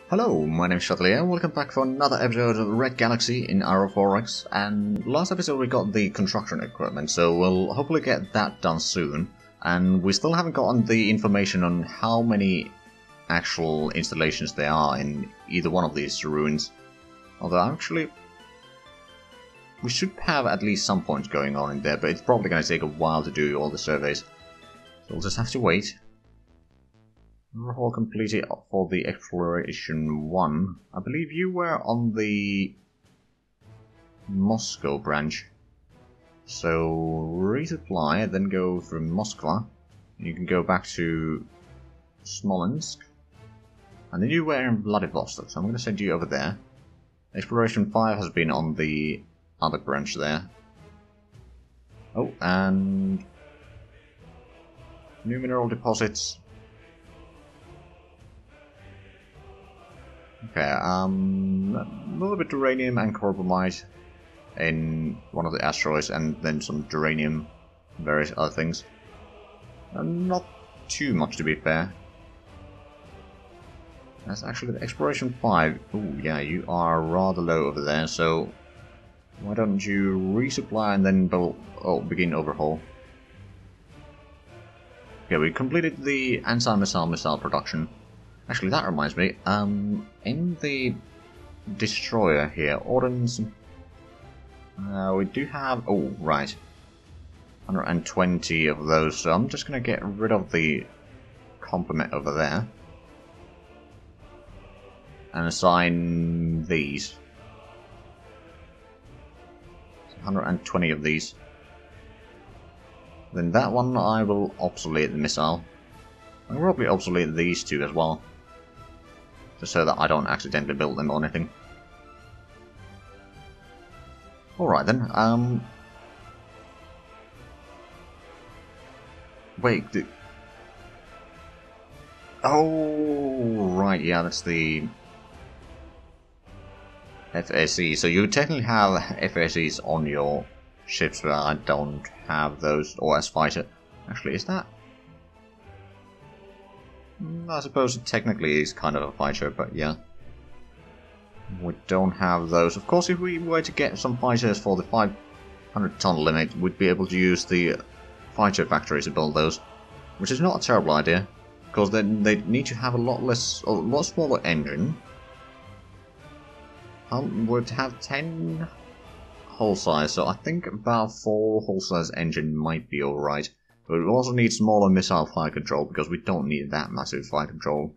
Hello, my name is Chatelier, welcome back for another episode of Red Galaxy in Aurora, and last episode we got the construction equipment, so we'll hopefully get that done soon, and we still haven't gotten the information on how many actual installations there are in either one of these ruins, although actually we should have at least some points going on in there, but it's probably going to take a while to do all the surveys, so we'll just have to wait. Overhaul completed for the Exploration 1. I believe you were on the Moscow branch. So resupply, then go through Moscow. You can go back to Smolensk. And then you were in Vladivostok, so I'm going to send you over there. Exploration 5 has been on the other branch there. Oh, and new mineral deposits. Okay, a little bit uranium and carbamide in one of the asteroids, and then some duranium and various other things. Not too much, to be fair. That's actually the Exploration 5. Ooh, yeah, you are rather low over there, so why don't you resupply and then begin overhaul. Okay, we completed the anti-missile production. Actually, that reminds me, in the destroyer here, ordnance, we do have, oh, right, 120 of those, so I'm just going to get rid of the complement over there, and assign these, 120 of these. Then that one I will obsolete the missile. I'll probably obsolete these two as well, just so that I don't accidentally build them or anything. Alright then, wait, oh, right, yeah, that's the FSE. So you technically have FSEs on your ships, but I don't have those, or as fighter. Actually, is that? I suppose it technically is kind of a fighter, but yeah. We don't have those. Of course, if we were to get some fighters for the 500-ton limit, we'd be able to use the fighter factory to build those, which is not a terrible idea, because then they need to have a lot smaller engine. Would have 10 hull size, so I think about 4 hull size engine might be alright. But we also need smaller missile fire control, because we don't need that massive fire control.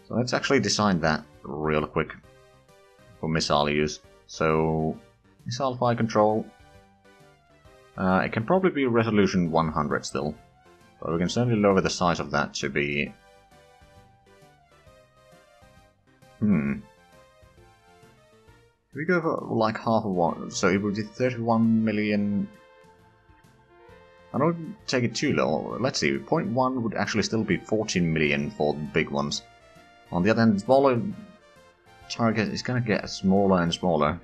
So let's actually design that real quick for missile use. So, missile fire control. It can probably be resolution 100 still, but we can certainly lower the size of that to be... If we go for like half of one, so it would be 31 million... I don't take it too low. Let's see, 0.1 would actually still be 14 million for the big ones. On the other hand, the smaller target is going to get smaller and smaller.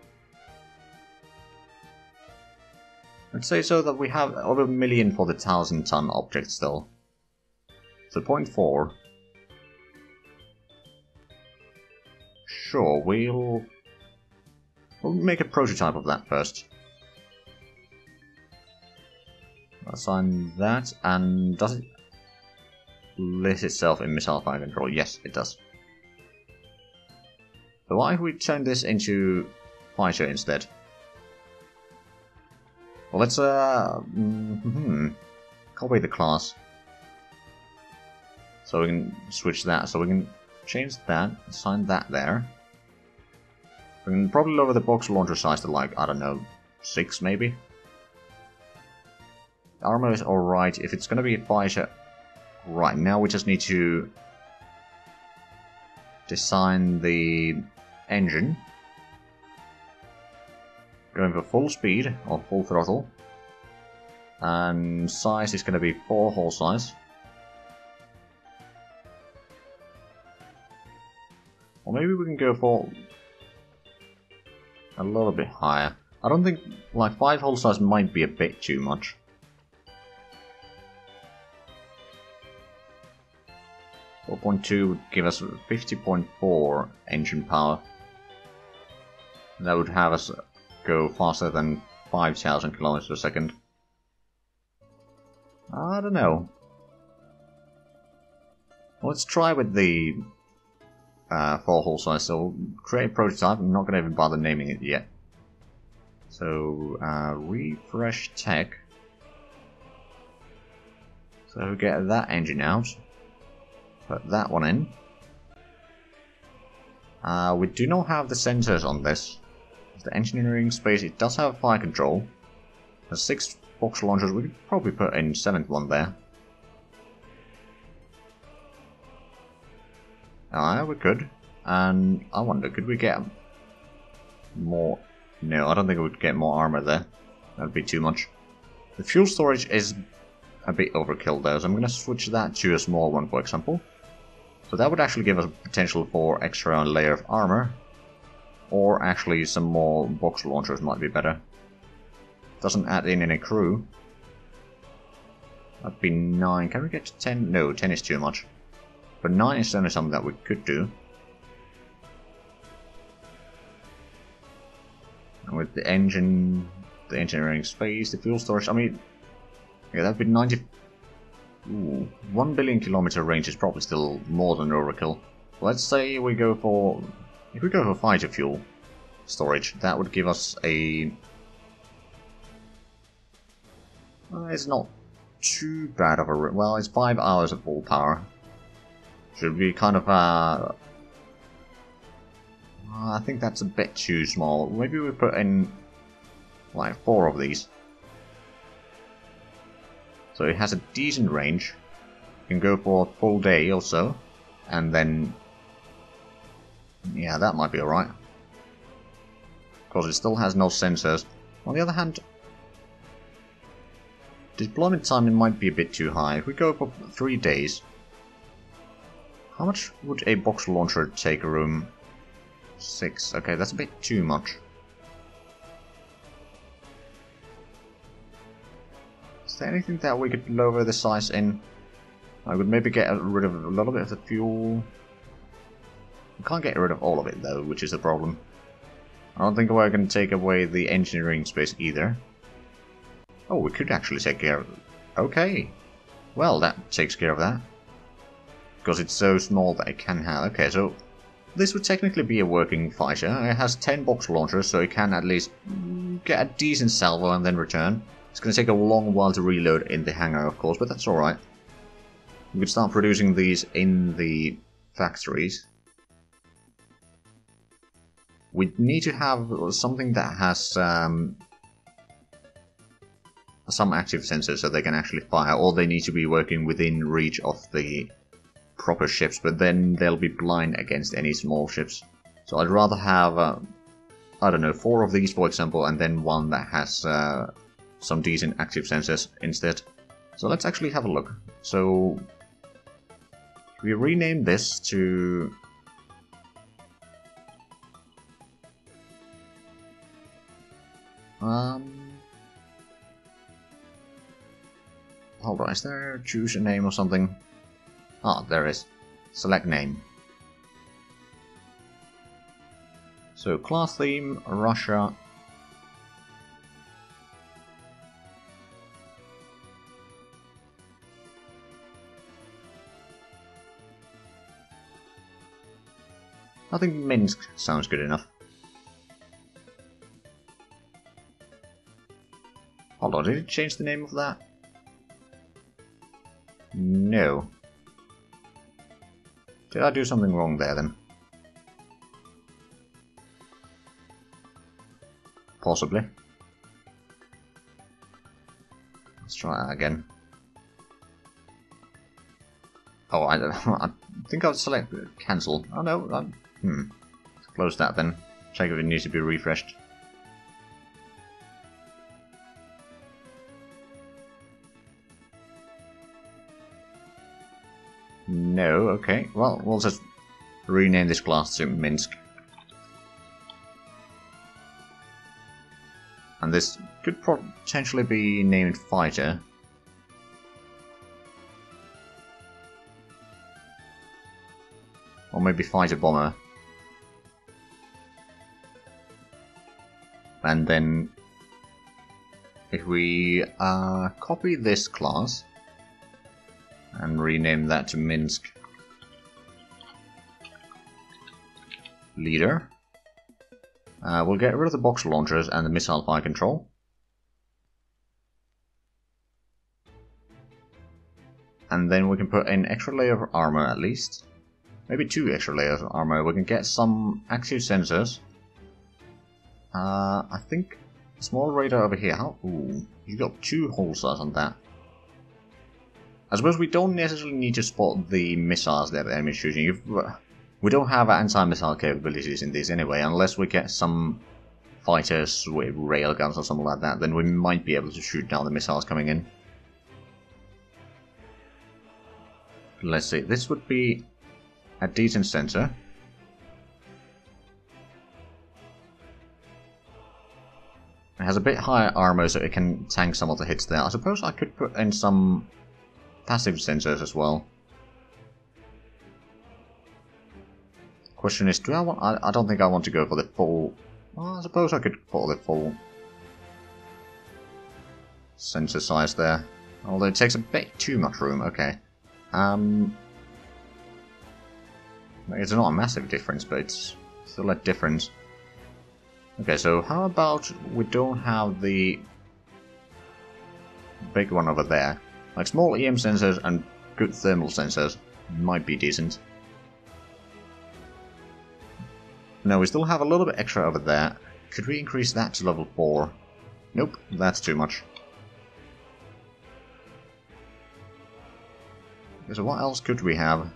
Let's say so that we have over 1 million for the 1,000-ton object still. So 0.4. Sure, we'll make a prototype of that first. Assign that, and does it list itself in missile fire control? Yes, it does. So why if we turn this into fighter instead? Well, let's copy the class, so we can switch that. So we can change that, assign that there. We can probably lower the box launcher size to, like, I don't know, 6 maybe. Armor is alright. If it's gonna be a fighter, right, now we just need to design the engine. Going for full speed, or full throttle. And size is gonna be 4 hull size. Or maybe we can go for a little bit higher. I don't think, like, 5 hull size might be a bit too much. 0.2 would give us 50.4 engine power. That would have us go faster than 5,000 kilometers per second. I don't know. Let's try with the 4-hole size. So create a prototype. I'm not going to even bother naming it yet. So refresh tech. So get that engine out. Put that one in. We do not have the sensors on this. The engineering space, it does have fire control. There's 6 box launchers. We could probably put in 7th one there. We could. And I wonder, could we get more? No, I don't think we would get more armor there. That would be too much. The fuel storage is a bit overkill though, so I'm going to switch that to a small one, for example. So that would actually give us potential for extra layer of armor. Or actually some more box launchers might be better. Doesn't add in any crew. That'd be 9. Can we get to 10? No, 10 is too much. But 9 is certainly something that we could do. And with the engine, the engineering space, the fuel storage, I mean, yeah, that'd be 90. Ooh, 1 billion kilometer range is probably still more than overkill. Let's say we go for, if we go for fighter fuel storage, that would give us a. It's not too bad of a. Well, it's 5 hours of full power. Should be kind of I think that's a bit too small. Maybe we put in like 4 of these. So it has a decent range. You can go for a full day or so. And then, yeah, that might be alright. Because it still has no sensors. On the other hand, deployment time might be a bit too high. If we go for 3 days, how much would a box launcher take a room? 6. Okay, that's a bit too much. Is there anything that we could lower the size in? I would maybe get rid of a little bit of the fuel. We can't get rid of all of it though, which is a problem. I don't think we're going to take away the engineering space either. Oh, we could actually take care of it. Okay. Well, that takes care of that. Because it's so small that it can have. Okay, so this would technically be a working fighter. It has 10 box launchers, so it can at least get a decent salvo and then return. It's going to take a long while to reload in the hangar, of course, but that's alright. We could start producing these in the factories. We need to have something that has some active sensors so they can actually fire, or they need to be working within reach of the proper ships, but then they'll be blind against any small ships. So I'd rather have, I don't know, 4 of these for example, and then one that has some decent active sensors instead. So let's actually have a look. So we rename this to hold on, is there choose a name or something? Ah, there is. Select name. So class theme, Russia. I think Minsk sounds good enough. Hold on, did it change the name of that? No. Did I do something wrong there then? Possibly. Let's try that again. Oh, I think I'll select cancel. Oh no, let's close that then. Check if it needs to be refreshed. No, okay. Well, we'll just rename this class to Minsk. And this could potentially be named Fighter. Or maybe fighter bomber. And then if we copy this class and rename that to Minsk Leader, we'll get rid of the box launchers and the missile fire control. And then we can put in extra layer of armor at least. Maybe 2 extra layers of armor. We can get some active sensors. I think small radar over here. Ooh, you got 2 whole stars on that. I suppose we don't necessarily need to spot the missiles that the enemy is shooting. We don't have anti-missile capabilities in this anyway, unless we get some fighters with railguns or something like that, then we might be able to shoot down the missiles coming in. Let's see, this would be a decent sensor. It has a bit higher armor, so it can tank some of the hits there. I suppose I could put in some passive sensors as well. Question is, do I want? I don't think I want to go for the full. Well, I suppose I could put the full sensor size there. Although it takes a bit too much room. Okay. It's not a massive difference, but it's still a difference. Okay, so how about we don't have the big one over there? Like small EM sensors and good thermal sensors might be decent. No, we still have a little bit extra over there. Could we increase that to level 4? Nope, that's too much. Okay, so what else could we have?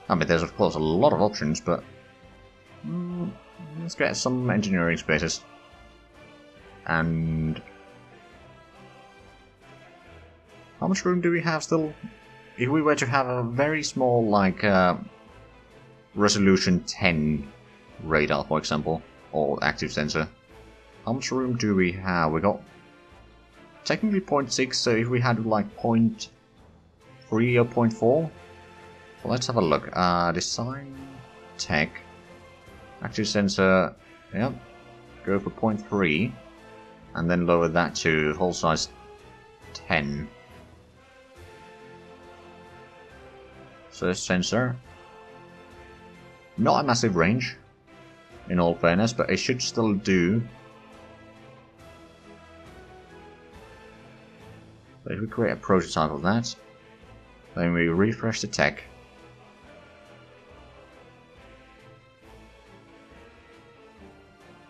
I mean, there's of course a lot of options, but let's get some engineering spaces. And how much room do we have still? If we were to have a very small, like, resolution 10 radar, for example, or active sensor, how much room do we have? We got technically 0.6, so if we had like 0.3 or 0.4, well, let's have a look. Design tech, active sensor, yeah, go for 0.3, and then lower that to whole size 10. So this sensor, not a massive range, in all fairness, but it should still do. So if we create a prototype of that, then we refresh the tech.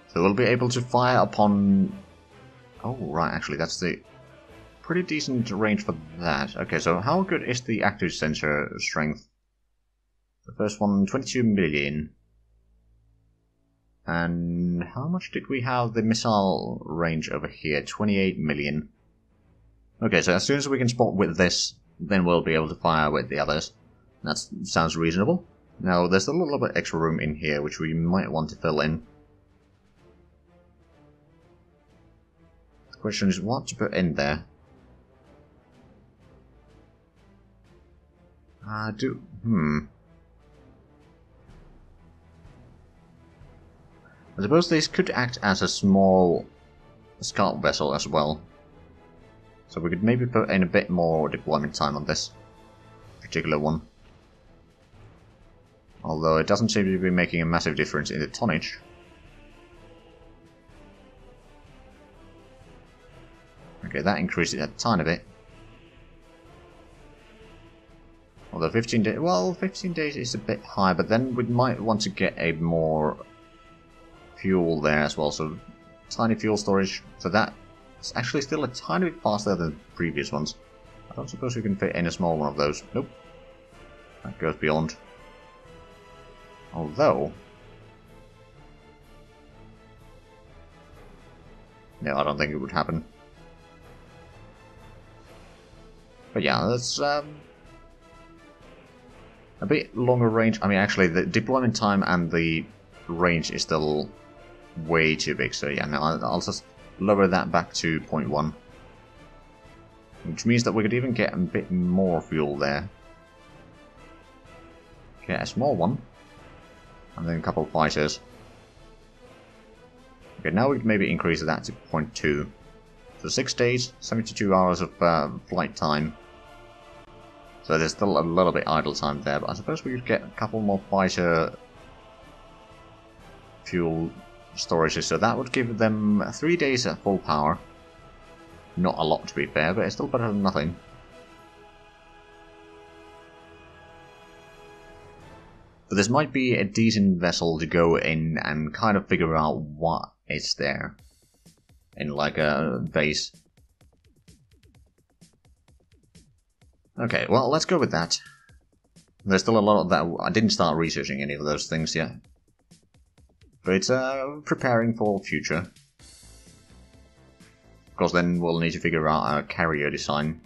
So we'll be able to fire upon... Oh, right, actually, that's the pretty decent range for that. Okay, so how good is the active sensor strength? The first one, 22 million. And how much did we have the missile range over here? 28 million. Okay, so as soon as we can spot with this, then we'll be able to fire with the others. That sounds reasonable. Now, there's a little bit extra room in here, which we might want to fill in. The question is what to put in there. I suppose this could act as a small scout vessel as well. So we could maybe put in a bit more deployment time on this particular one. Although it doesn't seem to be making a massive difference in the tonnage. Okay, that increases it a tiny bit. Although 15 days, well, 15 days is a bit high, but then we might want to get a more fuel there as well, so tiny fuel storage, so that is actually still a tiny bit faster than the previous ones. I don't suppose we can fit in a small one of those. Nope. That goes beyond. Although... no, I don't think it would happen. But yeah, that's a bit longer range. I mean, actually, the deployment time and the range is still way too big. So yeah, no, I'll just lower that back to 0.1. Which means that we could even get a bit more fuel there. Get a small one. And then a couple of fighters. Okay, now we could maybe increase that to 0.2. So 6 days, 72 hours of flight time. So there's still a little bit idle time there, but I suppose we could get a couple more fighter fuel storages. So that would give them 3 days at full power. Not a lot to be fair, but it's still better than nothing. But this might be a decent vessel to go in and kind of figure out what is there in like a base. Okay, well, let's go with that. There's still a lot of that. I didn't start researching any of those things yet. But it's preparing for future. Of course, then we'll need to figure out a carrier design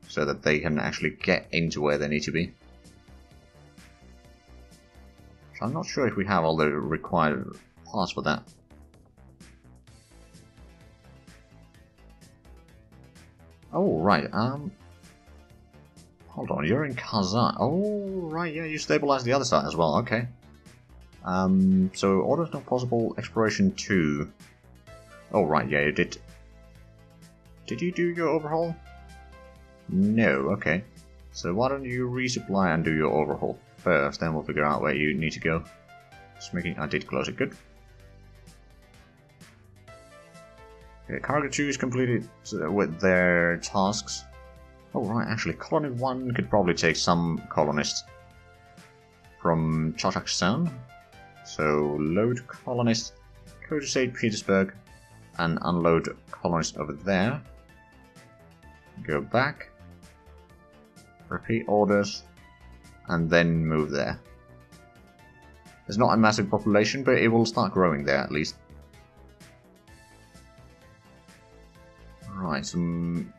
so that they can actually get into where they need to be. So I'm not sure if we have all the required parts for that. Oh, right, hold on, you're in Kazan. Oh, right, yeah, you stabilized the other side as well, okay. So orders not possible, exploration 2. Oh, right, yeah, you did. Did you do your overhaul? No, okay. So why don't you resupply and do your overhaul first, then we'll figure out where you need to go. Just making, I did close it, good. Okay, cargo 2 is completed with their tasks. Oh right, actually, colony 1 could probably take some colonists from Kazakhstan. So load colonists, go to St. Petersburg, and unload colonists over there. Go back, repeat orders, and then move there. There's not a massive population, but it will start growing there at least. Right, some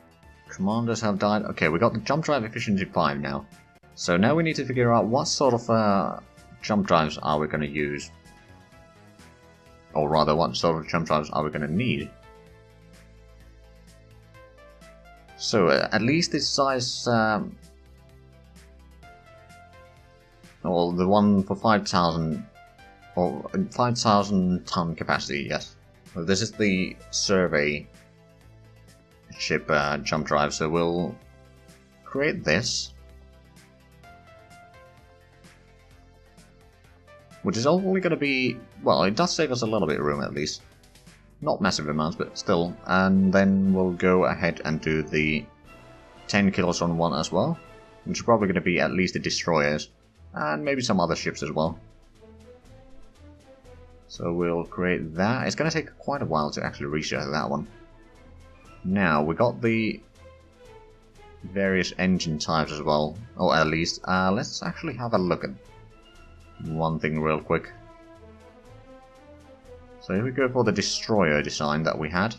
commanders have died. Okay, we got the jump drive efficiency 5 now. So now we need to figure out what sort of jump drives are we going to use. Or rather, what sort of jump drives are we going to need. So at least this size, or the one for 5,000, or 5,000 ton capacity, yes. So this is the survey ship jump drive, so we'll create this. Which is only going to be, well, it does save us a little bit of room at least. Not massive amounts, but still. And then we'll go ahead and do the 10 kilos on one as well. Which is probably going to be at least the destroyers. And maybe some other ships as well. So we'll create that. It's going to take quite a while to actually research that one. Now, we got the various engine types as well. Or at least, let's actually have a look at one thing real quick. So if we go for the destroyer design that we had,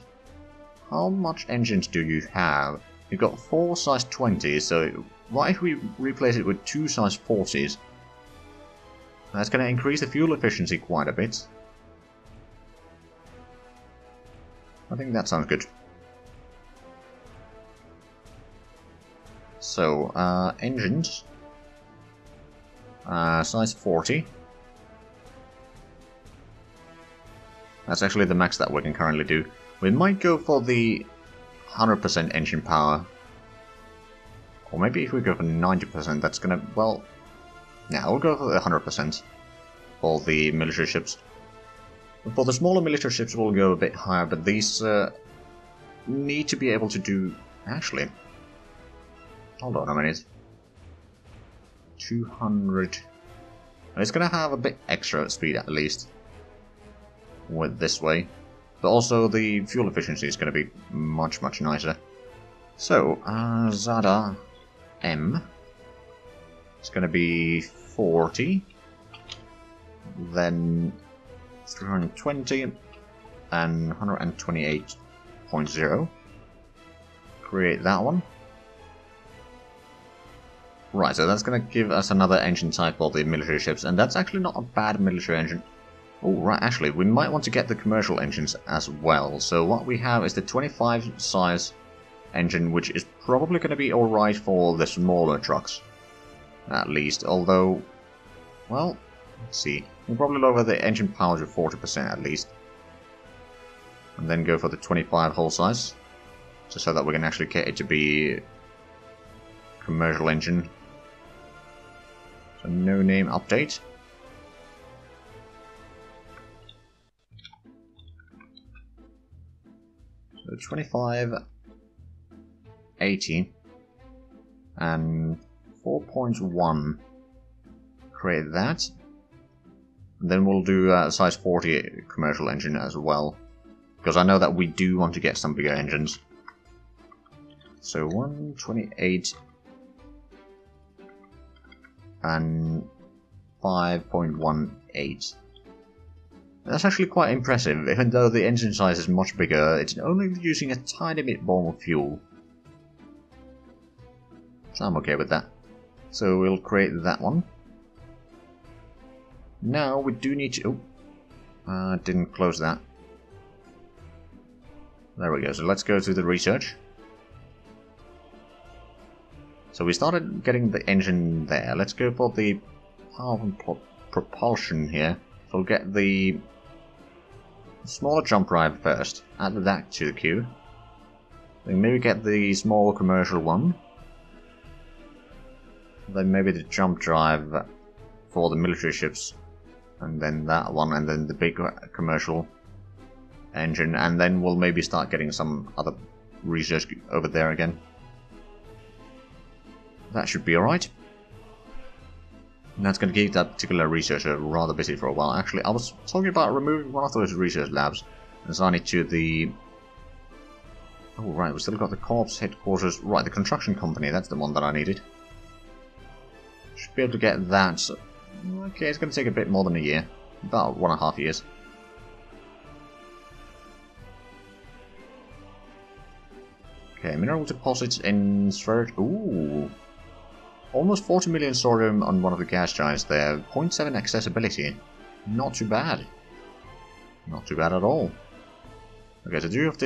how much engines do you have? You've got 4 size 20s, so what if we replace it with 2 size 40s? That's going to increase the fuel efficiency quite a bit. I think that sounds good. So, engines. Size 40. That's actually the max that we can currently do. We might go for the 100% engine power. Or maybe if we go for 90%, that's gonna, well... yeah, we'll go for the 100% for the military ships. For the smaller military ships we'll go a bit higher, but these need to be able to do... actually... hold on a minute. 200... it's gonna have a bit extra speed at least. With this way. But also the fuel efficiency is gonna be much, much nicer. So, Zada M. It's gonna be 40. Then 320 and 128.0. Create that one. Right, so that's going to give us another engine type for the military ships, and that's actually not a bad military engine. Oh, right, actually, we might want to get the commercial engines as well. So what we have is the 25 size engine, which is probably going to be alright for the smaller trucks. At least, although, well, let's see. We'll probably lower the engine power to 40% at least. And then go for the 25 hull size, just so that we can actually get it to be commercial engine. So no name update. So 25, 80, and 4.1. Create that. And then we'll do a size 40 commercial engine as well, because I know that we do want to get some bigger engines. So 128 and 5.18. That's actually quite impressive, even though the engine size is much bigger, it's only using a tiny bit more fuel. So I'm okay with that. So we'll create that one. Now we do need to... Oh, didn't close that. There we go, so let's go to the research. So we started getting the engine there. Let's go for the power and propulsion here. So we'll get the smaller jump drive first. Add that to the queue. Then maybe get the small commercial one. Then maybe the jump drive for the military ships. And then that one, and then the big commercial engine. And then we'll maybe start getting some other research over there again. That should be alright. And that's going to keep that particular researcher rather busy for a while. Actually, I was talking about removing one of those research labs and assigning it to the... Oh, right, we still got the Corps headquarters. Right, the construction company, that's the one that I needed. Should be able to get that. So, okay, it's going to take a bit more than a year. About 1.5 years. Okay, mineral deposits in Sverige. Ooh. Almost 40 million thorium on one of the gas giants there. 0.7 accessibility. Not too bad. Not too bad at all. Okay, so three of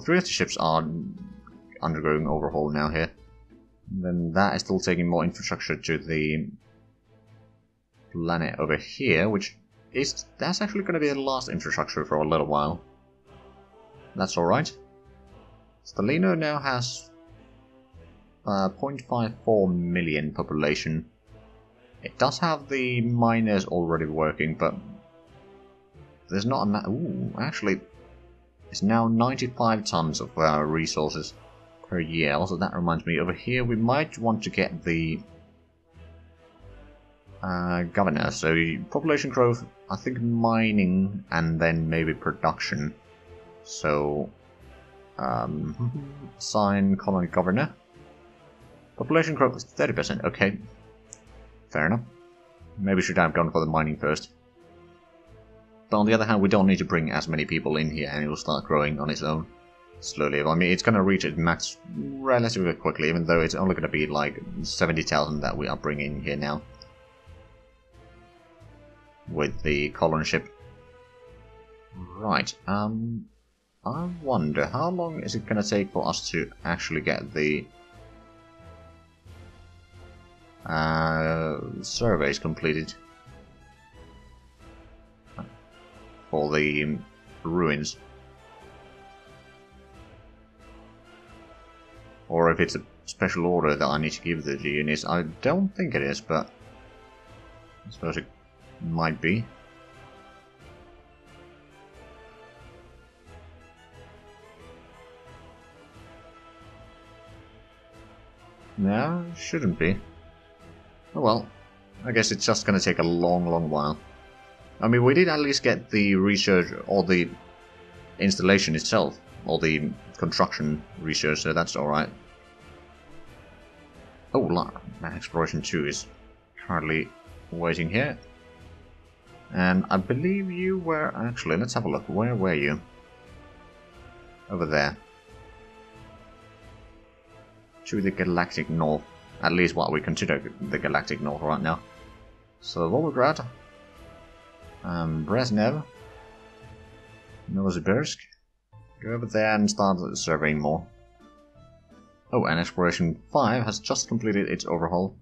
the ships are undergoing overhaul now here. And then that is still taking more infrastructure to the planet over here, which is... That's actually going to be the last infrastructure for a little while. That's alright. Stalino now has 0.54 million population. It does have the miners already working, but there's not enough. Ooh, actually, it's now 95 tons of resources per year. Also, that reminds me, over here we might want to get the governor. So population growth, I think mining, and then maybe production. So sign colony governor. Population growth is 30%, okay. Fair enough. Maybe should have gone for the mining first. But on the other hand, we don't need to bring as many people in here, and it will start growing on its own. Slowly. I mean, it's going to reach its max relatively quickly, even though it's only going to be like 70,000 that we are bringing here now. With the colony ship. Right, I wonder, how long is it going to take for us to actually get the surveys completed for the ruins? Or if it's a special order that I need to give the units. I don't think it is, but I suppose it might be. No, shouldn't be. Oh well, I guess it's just gonna take a long while. I mean, we did at least get the research, or the installation itself, or the construction research, so that's alright. Oh, Exploration 2 is currently waiting here. And I believe you were... Actually, let's have a look. Where were you? Over there. To the Galactic North. At least what we consider the Galactic North right now. So, Volgograd. Brezhnev. Novosibirsk. Go over there and start surveying more. Oh, and Exploration 5 has just completed its overhaul,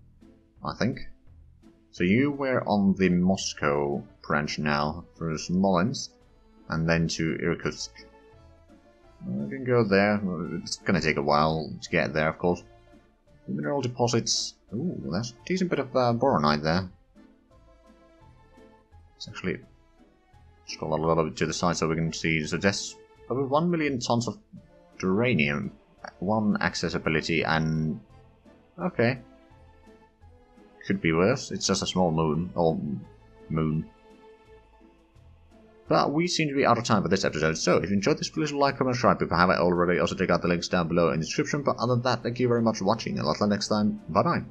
I think. So you were on the Moscow branch now, through Smolensk, and then to Irkutsk. You can go there. It's gonna take a while to get there, of course. Mineral deposits. Ooh, that's a decent bit of boronite there. Let's actually scroll a little bit to the side so we can see. So there's over 1 million tons of uranium, 1 accessibility, and okay, could be worse. It's just a small moon, or moon. But we seem to be out of time for this episode, so if you enjoyed this, please like, comment, subscribe if you haven't already. Also check out the links down below in the description, but other than that, thank you very much for watching, and until next time, bye bye.